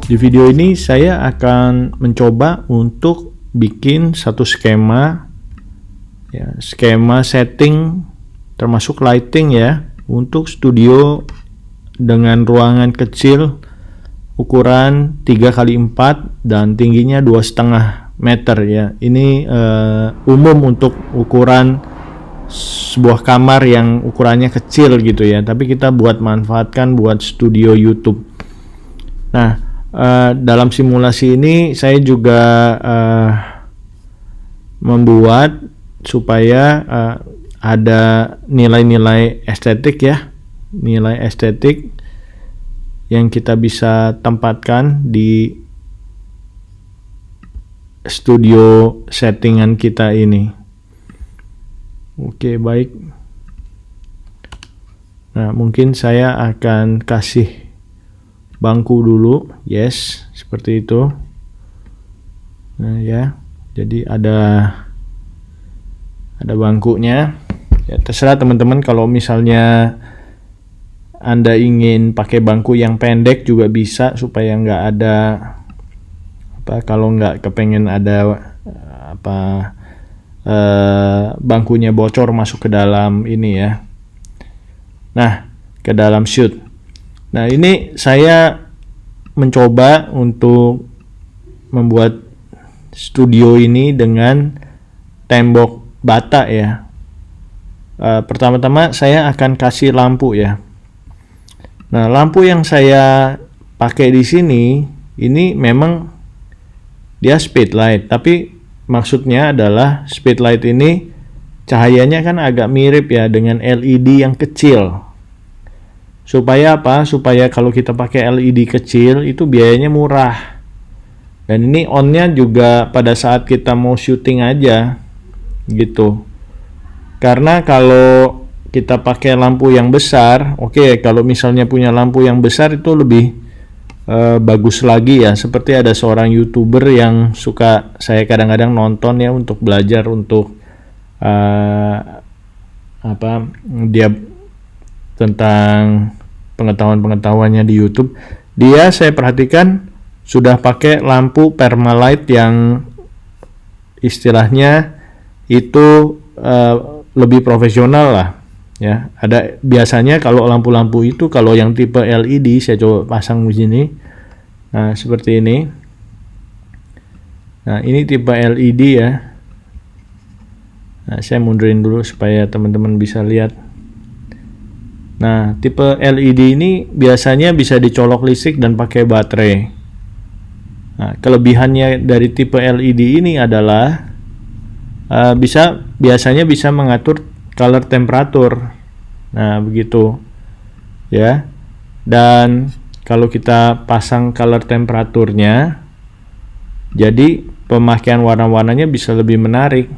Di video ini saya akan mencoba untuk bikin satu skema, ya, skema setting termasuk lighting ya, untuk studio dengan ruangan kecil ukuran 3x4 dan tingginya 2,5 meter ya. Ini umum untuk ukuran sebuah kamar yang ukurannya kecil gitu ya, tapi kita manfaatkan buat studio YouTube. Nah, dalam simulasi ini saya juga membuat supaya ada nilai-nilai estetik ya, nilai estetik yang kita bisa tempatkan di studio settingan kita ini. Oke, baik. Nah, mungkin saya akan kasih bangku dulu, yes, seperti itu. Nah ya, jadi ada bangkunya. Ya, terserah teman-teman, kalau misalnya Anda ingin pakai bangku yang pendek juga bisa, supaya nggak ada kalau nggak kepengen ada bangkunya bocor masuk ke dalam ini ya. Nah, ke dalam shoot. Nah, ini saya mencoba untuk membuat studio ini dengan tembok bata ya. Pertama-tama saya akan kasih lampu ya. Nah, lampu yang saya pakai di sini ini memang dia speed light, tapi maksudnya adalah speed light ini cahayanya kan agak mirip ya dengan LED yang kecil. Supaya apa? Supaya kalau kita pakai LED kecil itu biayanya murah. Dan ini on-nya juga pada saat kita mau syuting aja gitu. Karena kalau kita pakai lampu yang besar, oke, kalau misalnya punya lampu yang besar itu lebih bagus lagi ya. Seperti ada seorang YouTuber yang suka saya kadang-kadang nonton ya, untuk belajar untuk dia tentang pengetahuan-pengetahuannya di YouTube. Dia saya perhatikan sudah pakai lampu Permalite yang istilahnya itu lebih profesional lah ya. Ada biasanya kalau lampu-lampu itu, kalau yang tipe LED saya coba pasang di sini. Nah, seperti ini. Nah, ini tipe LED ya. Nah, saya mundurin dulu supaya teman-teman bisa lihat. Nah, tipe LED ini biasanya bisa dicolok listrik dan pakai baterai. Nah, kelebihannya dari tipe LED ini adalah biasanya bisa mengatur color temperatur. Nah, begitu ya. Dan kalau kita pasang color temperaturnya, jadi pemakaian warna-warnanya bisa lebih menarik.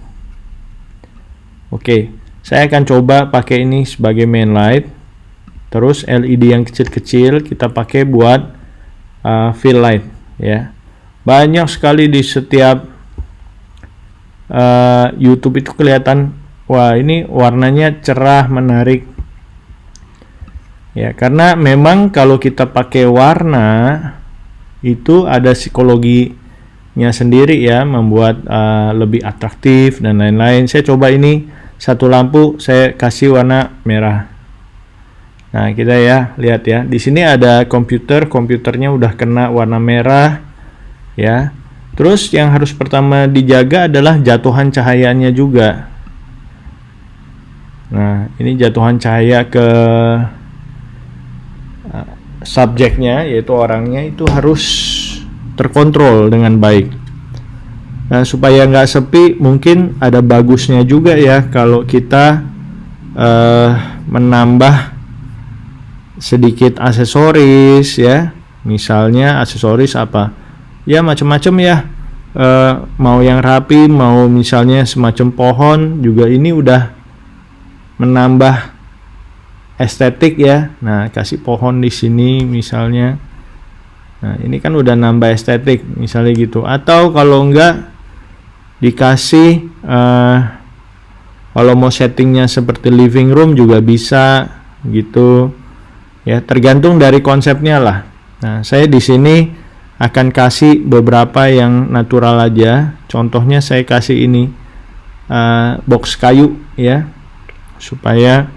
Oke, saya akan coba pakai ini sebagai main light. Terus LED yang kecil-kecil kita pakai buat fill light ya. Banyak sekali di setiap YouTube itu kelihatan, wah ini warnanya cerah, menarik ya. Karena memang kalau kita pakai warna itu ada psikologinya sendiri ya, membuat lebih atraktif dan lain-lain. Saya coba ini satu lampu saya kasih warna merah. Nah, kita ya lihat ya, di sini ada komputernya udah kena warna merah ya. Terus yang harus pertama dijaga adalah jatuhan cahayanya juga. Nah, ini jatuhan cahaya ke subjeknya, yaitu orangnya, itu harus terkontrol dengan baik. Nah, supaya nggak sepi, mungkin ada bagusnya juga ya kalau kita menambah sedikit aksesoris ya. Misalnya aksesoris apa ya, macam-macam ya, mau yang rapi, mau misalnya semacam pohon juga, ini udah menambah estetik ya. Nah, kasih pohon di sini misalnya. Nah, ini kan udah nambah estetik misalnya gitu. Atau kalau enggak dikasih kalau mau settingnya seperti living room juga bisa gitu ya, tergantung dari konsepnya lah. Nah, saya di sini akan kasih beberapa yang natural aja. Contohnya saya kasih ini box kayu ya, supaya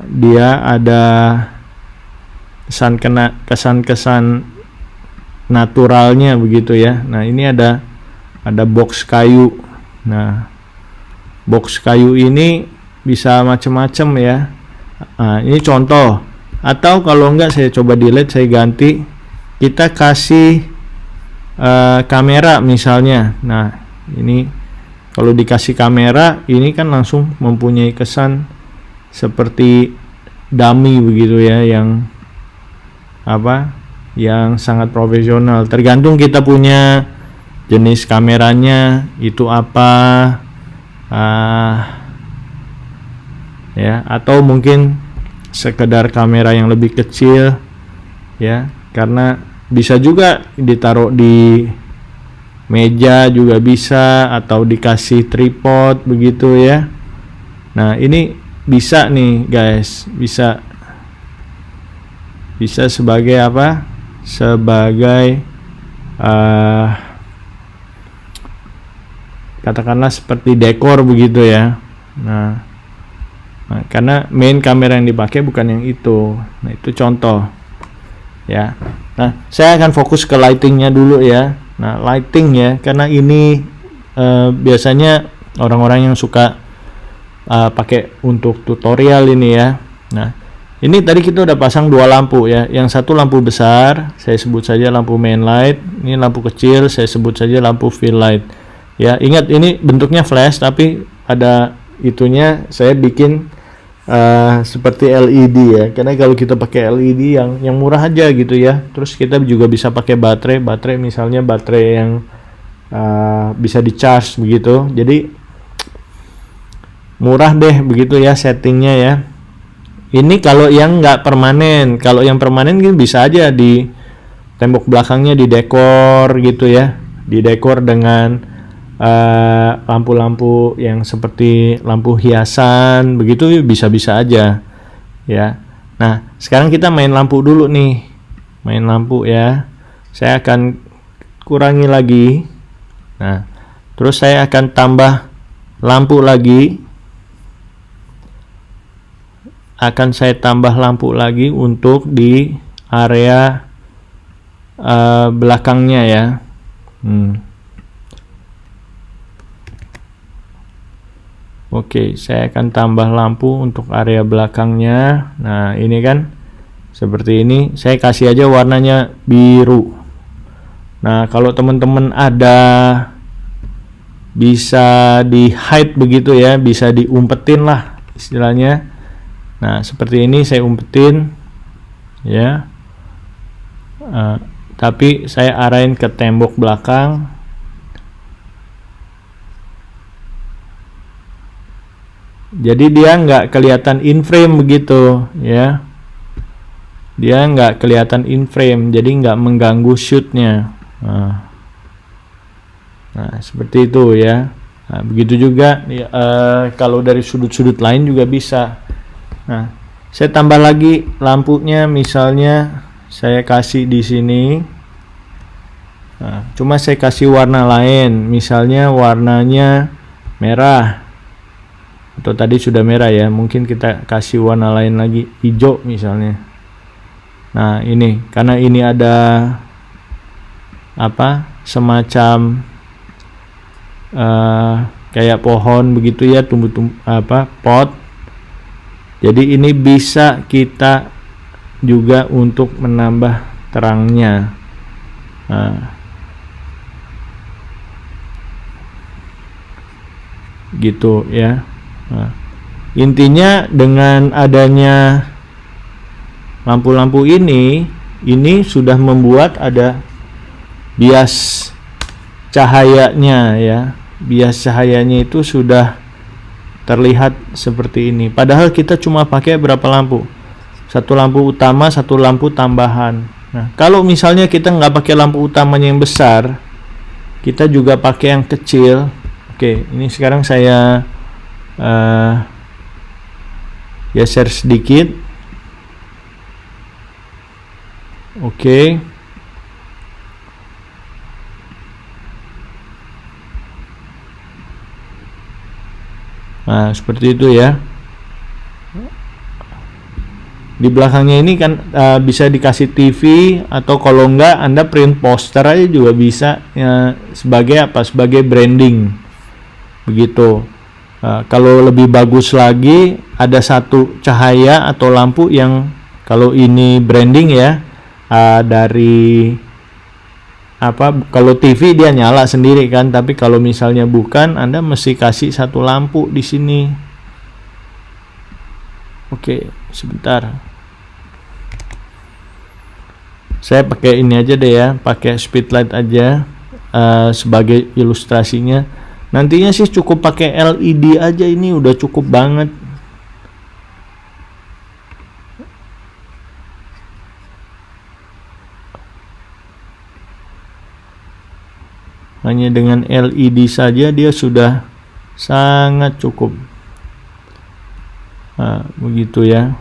dia ada kesan naturalnya begitu ya. Nah, ini ada box kayu. Nah, box kayu ini bisa macam-macam ya. Nah, ini contoh. Atau kalau enggak saya coba delete, saya ganti. Kita kasih kamera misalnya. Nah, ini kalau dikasih kamera, ini kan langsung mempunyai kesan seperti dummy begitu ya, yang sangat profesional. Tergantung kita punya jenis kameranya itu apa, ya, atau mungkin sekedar kamera yang lebih kecil ya, karena bisa juga ditaruh di meja juga bisa, atau dikasih tripod begitu ya. Nah, ini bisa nih guys, bisa sebagai sebagai katakanlah seperti dekor begitu ya. Nah, karena main kamera yang dipakai bukan yang itu. Nah, itu contoh ya. Nah, saya akan fokus ke lightingnya dulu ya. Nah, lighting ya, karena ini biasanya orang-orang yang suka pakai untuk tutorial ini ya. Nah, ini tadi kita udah pasang dua lampu ya. Yang satu lampu besar, saya sebut saja lampu main light. Ini lampu kecil, saya sebut saja lampu fill light. Ya, ingat ini bentuknya flash tapi ada itunya, saya bikin seperti LED ya. Karena kalau kita pakai LED yang murah aja gitu ya. Terus kita juga bisa pakai baterai misalnya baterai yang bisa di-charge begitu. Jadi murah deh begitu ya settingnya ya. Ini kalau yang nggak permanen. Kalau yang permanen kan bisa aja di tembok belakangnya didekor gitu ya. Didekor dengan lampu-lampu yang seperti lampu hiasan begitu, bisa-bisa aja ya. Nah, sekarang kita main lampu dulu nih. Main lampu ya. Saya akan kurangi lagi. Nah, terus saya akan tambah lampu lagi. Akan saya tambah lampu lagi untuk di area belakangnya ya. Oke, saya akan tambah lampu untuk area belakangnya. Nah, ini kan seperti ini. Saya kasih aja warnanya biru. Nah, kalau teman-teman ada bisa di hide begitu ya, bisa diumpetin lah istilahnya. Nah, seperti ini saya umpetin ya. Tapi saya arahin ke tembok belakang. Jadi dia nggak kelihatan in frame begitu ya. Dia nggak kelihatan in frame, jadi nggak mengganggu shootnya. Nah, seperti itu ya. Nah, begitu juga ya, kalau dari sudut-sudut lain juga bisa. Nah, saya tambah lagi lampunya, misalnya saya kasih di sini. Nah, cuma saya kasih warna lain, misalnya warnanya merah. Atau tadi sudah merah ya, mungkin kita kasih warna lain lagi, hijau misalnya. Nah, ini karena ini ada semacam kayak pohon begitu ya, pot. Jadi ini bisa kita juga untuk menambah terangnya. Gitu ya. Nah, intinya dengan adanya lampu-lampu ini sudah membuat ada bias cahayanya ya. Bias cahayanya itu sudah terlihat seperti ini. Padahal kita cuma pakai berapa lampu? Satu lampu utama, satu lampu tambahan. Nah, kalau misalnya kita nggak pakai lampu utamanya yang besar, kita juga pakai yang kecil. Oke, ini sekarang saya geser sedikit. Oke. Nah, seperti itu ya. Di belakangnya ini kan bisa dikasih TV, atau kalau enggak Anda print poster aja juga bisa ya, sebagai apa? Sebagai branding. Begitu. Kalau lebih bagus lagi, ada satu cahaya atau lampu yang kalau ini branding ya, dari apa, kalau TV dia nyala sendiri kan, tapi kalau misalnya bukan, Anda mesti kasih satu lampu di sini. Oke, sebentar. Saya pakai ini aja deh ya, pakai speedlight aja sebagai ilustrasinya. Nantinya sih cukup pakai LED aja, ini udah cukup banget. Hanya dengan LED saja dia sudah sangat cukup. Nah, begitu ya.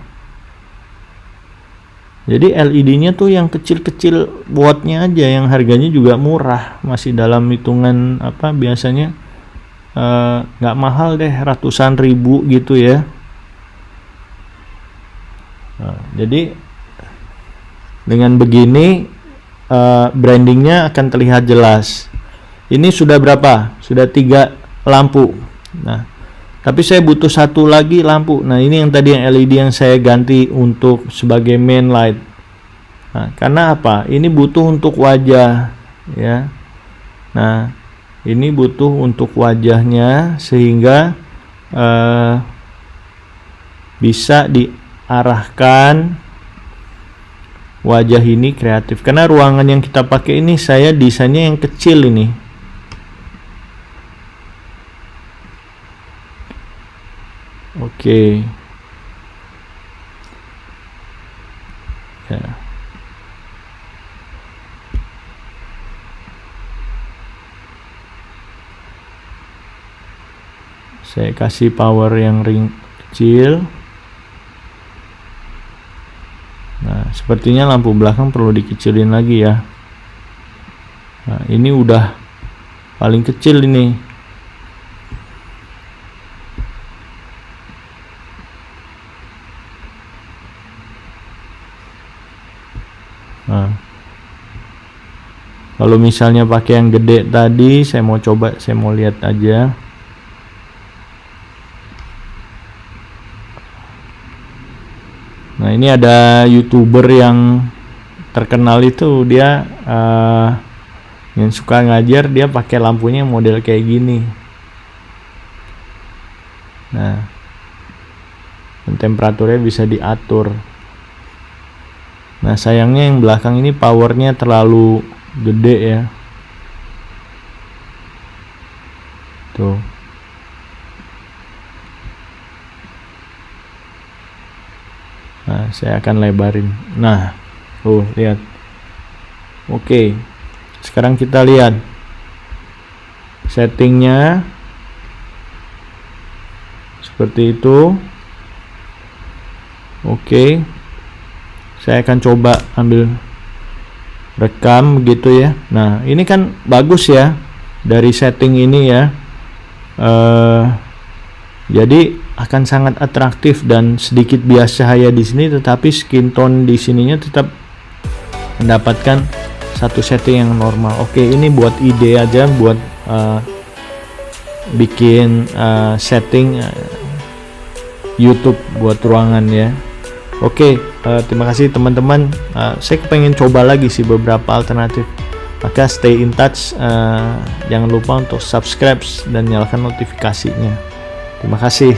Jadi LED-nya tuh yang kecil-kecil wattnya aja, yang harganya juga murah, masih dalam hitungan apa, biasanya nggak mahal deh, ratusan ribu gitu ya. Nah, jadi dengan begini brandingnya akan terlihat jelas. Ini sudah berapa? Sudah 3 lampu. Nah, tapi saya butuh satu lagi lampu. Nah, ini yang tadi yang LED yang saya ganti untuk sebagai main light. Nah, karena apa? Ini butuh untuk wajah ya. Nah, ini butuh untuk wajahnya sehingga bisa diarahkan wajah ini kreatif. Karena ruangan yang kita pakai ini saya desainnya yang kecil ini. Oke. Ya. Saya kasih power yang ring kecil. Nah, sepertinya lampu belakang perlu dikecilin lagi ya. Nah, ini udah paling kecil ini. Nah, kalau misalnya pakai yang gede tadi, saya mau coba, saya mau lihat aja. Nah, ini ada YouTuber yang terkenal itu, dia yang suka ngajar, dia pakai lampunya model kayak gini. Nah, dan temperaturnya bisa diatur. Nah, sayangnya yang belakang ini powernya terlalu gede ya. Tuh. Nah, saya akan lebarin. Nah, lihat. Oke. Sekarang kita lihat settingnya seperti itu. Oke. Saya akan coba ambil rekam begitu ya. Nah, ini kan bagus ya dari setting ini ya. Jadi akan sangat atraktif dan sedikit bias cahaya di sini, tetapi skin tone di sininya tetap mendapatkan satu setting yang normal. Oke, ini buat ide aja buat bikin setting YouTube buat ruangan ya. Oke, terima kasih teman-teman. Saya pengen coba lagi sih beberapa alternatif. Maka stay in touch. Jangan lupa untuk subscribe dan nyalakan notifikasinya. Terima kasih.